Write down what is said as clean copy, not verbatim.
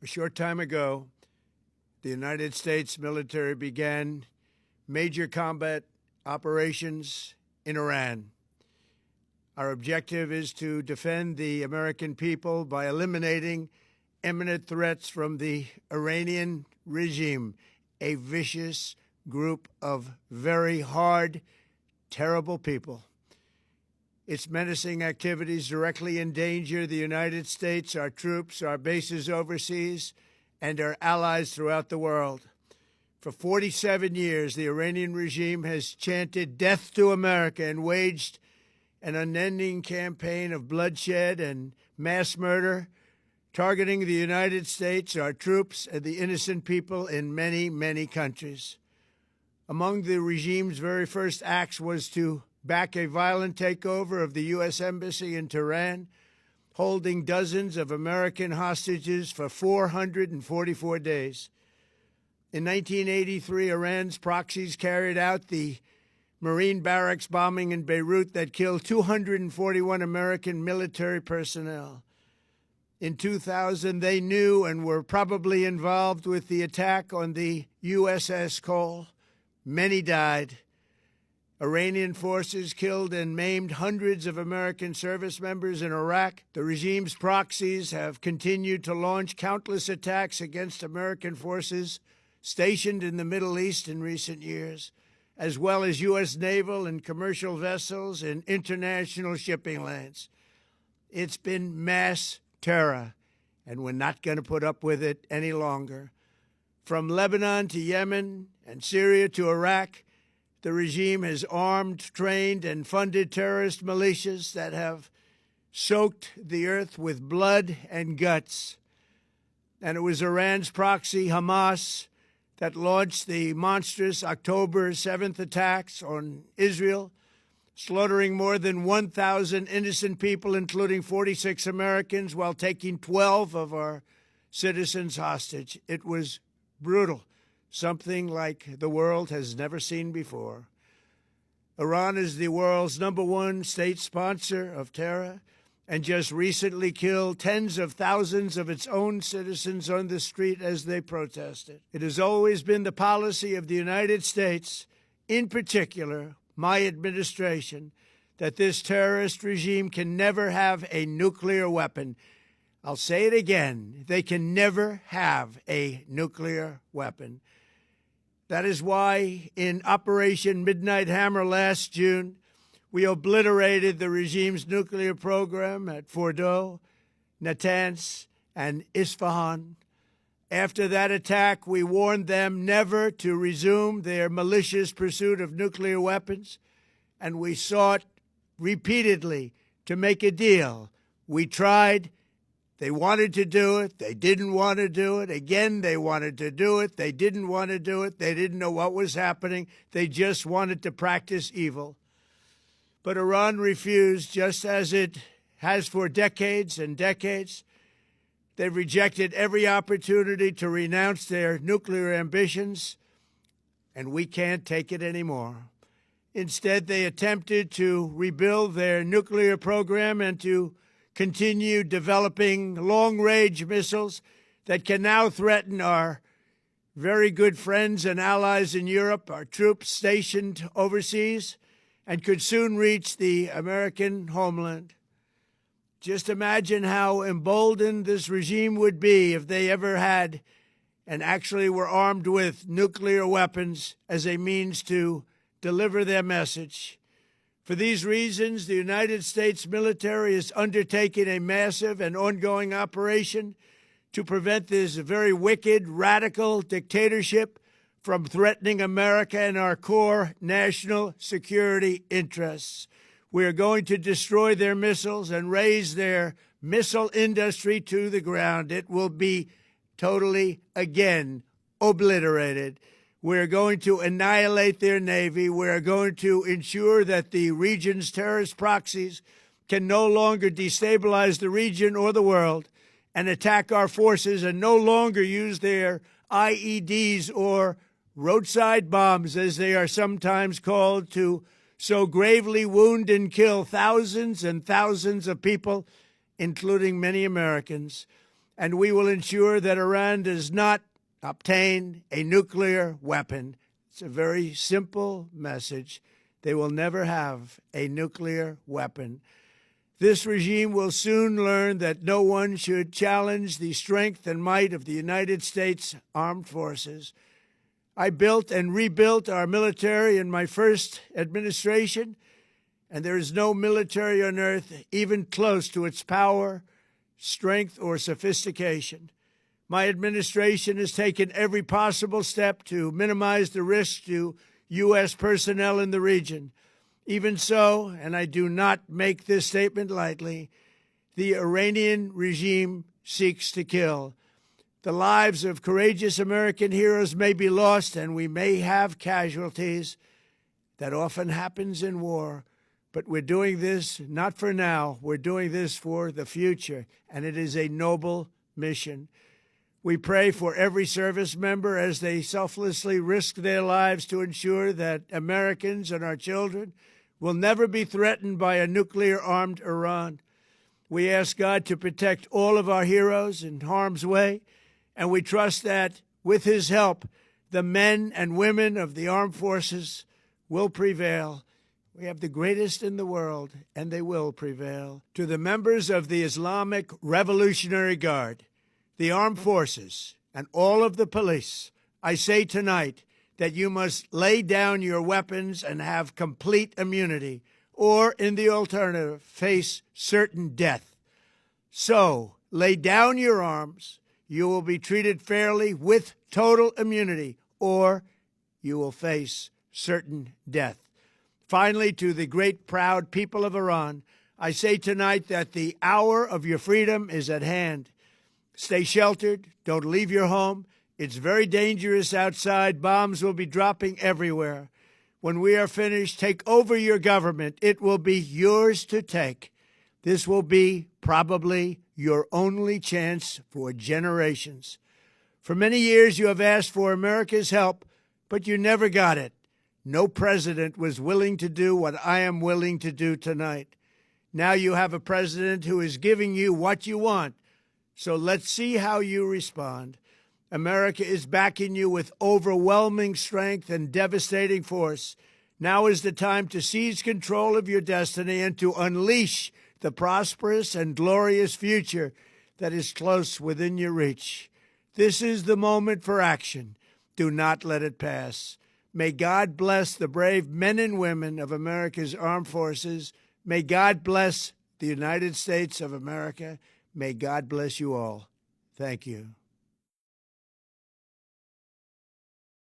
A short time ago, the United States military began major combat operations in Iran. Our objective is to defend the American people by eliminating imminent threats from the Iranian regime, a vicious group of very hard, terrible people. Its menacing activities directly endanger the United States, our troops, our bases overseas, and our allies throughout the world. For 47 years, the Iranian regime has chanted death to America and waged an unending campaign of bloodshed and mass murder, targeting the United States, our troops, and the innocent people in many, many countries. Among the regime's very first acts was to back a violent takeover of the U.S. Embassy in Tehran, holding dozens of American hostages for 444 days. In 1983, Iran's proxies carried out the Marine barracks bombing in Beirut that killed 241 American military personnel. In 2000, they knew and were probably involved with the attack on the USS Cole. Many died. Iranian forces killed and maimed hundreds of American service members in Iraq. The regime's proxies have continued to launch countless attacks against American forces stationed in the Middle East in recent years, as well as U.S. naval and commercial vessels in international shipping lanes. It's been mass terror, and we're not going to put up with it any longer. From Lebanon to Yemen and Syria to Iraq, the regime has armed, trained, and funded terrorist militias that have soaked the earth with blood and guts. And it was Iran's proxy, Hamas, that launched the monstrous October 7th attacks on Israel, slaughtering more than 1,000 innocent people, including 46 Americans, while taking 12 of our citizens hostage. It was brutal, something like the world has never seen before. Iran is the world's #1 state sponsor of terror and just recently killed tens of thousands of its own citizens on the street as they protested. It has always been the policy of the United States, in particular my administration, that this terrorist regime can never have a nuclear weapon. I'll say it again, they can never have a nuclear weapon. That is why in Operation Midnight Hammer last June, we obliterated the regime's nuclear program at Fordow, Natanz, and Isfahan. After that attack, we warned them never to resume their malicious pursuit of nuclear weapons, and we sought repeatedly to make a deal. We tried. They wanted to do it. They didn't want to do it. Again, they wanted to do it. They didn't want to do it. They didn't know what was happening. They just wanted to practice evil. But Iran refused, just as it has for decades and decades. They've rejected every opportunity to renounce their nuclear ambitions, and we can't take it anymore. Instead, they attempted to rebuild their nuclear program and to continue developing long-range missiles that can now threaten our very good friends and allies in Europe, our troops stationed overseas, and could soon reach the American homeland. Just imagine how emboldened this regime would be if they ever had and actually were armed with nuclear weapons as a means to deliver their message. For these reasons, the United States military is undertaking a massive and ongoing operation to prevent this very wicked, radical dictatorship from threatening America and our core national security interests. We are going to destroy their missiles and raise their missile industry to the ground. It will be totally, again, obliterated. We're going to annihilate their Navy. We're going to ensure that the region's terrorist proxies can no longer destabilize the region or the world and attack our forces and no longer use their IEDs or roadside bombs, as they are sometimes called, to so gravely wound and kill thousands and thousands of people, including many Americans. and we will ensure that Iran does not obtain a nuclear weapon. It's a very simple message. They will never have a nuclear weapon. This regime will soon learn that no one should challenge the strength and might of the United States Armed Forces. I built and rebuilt our military in my first administration, and there is no military on earth even close to its power, strength, or sophistication. My administration has taken every possible step to minimize the risk to U.S. personnel in the region. Even so, and I do not make this statement lightly, the Iranian regime seeks to kill. The lives of courageous American heroes may be lost, and we may have casualties. That often happens in war. But we're doing this not for now. We're doing this for the future, and it is a noble mission. We pray for every service member as they selflessly risk their lives to ensure that Americans and our children will never be threatened by a nuclear-armed Iran. We ask God to protect all of our heroes in harm's way, and we trust that, with his help, the men and women of the armed forces will prevail. We have the greatest in the world, and they will prevail. To the members of the Islamic Revolutionary Guard, the armed forces, and all of the police, I say tonight that you must lay down your weapons and have complete immunity, or, in the alternative, face certain death. So, lay down your arms. You will be treated fairly with total immunity, or you will face certain death. Finally, to the great, proud people of Iran, I say tonight that the hour of your freedom is at hand. Stay sheltered. Don't leave your home. It's very dangerous outside. Bombs will be dropping everywhere. When we are finished, take over your government. It will be yours to take. This will be probably your only chance for generations. For many years, you have asked for America's help, but you never got it. No president was willing to do what I am willing to do tonight. Now you have a president who is giving you what you want. So let's see how you respond. America is backing you with overwhelming strength and devastating force. Now is the time to seize control of your destiny and to unleash the prosperous and glorious future that is close within your reach. This is the moment for action. Do not let it pass. May God bless the brave men and women of America's armed forces. May God bless the United States of America. May God bless you all. Thank you.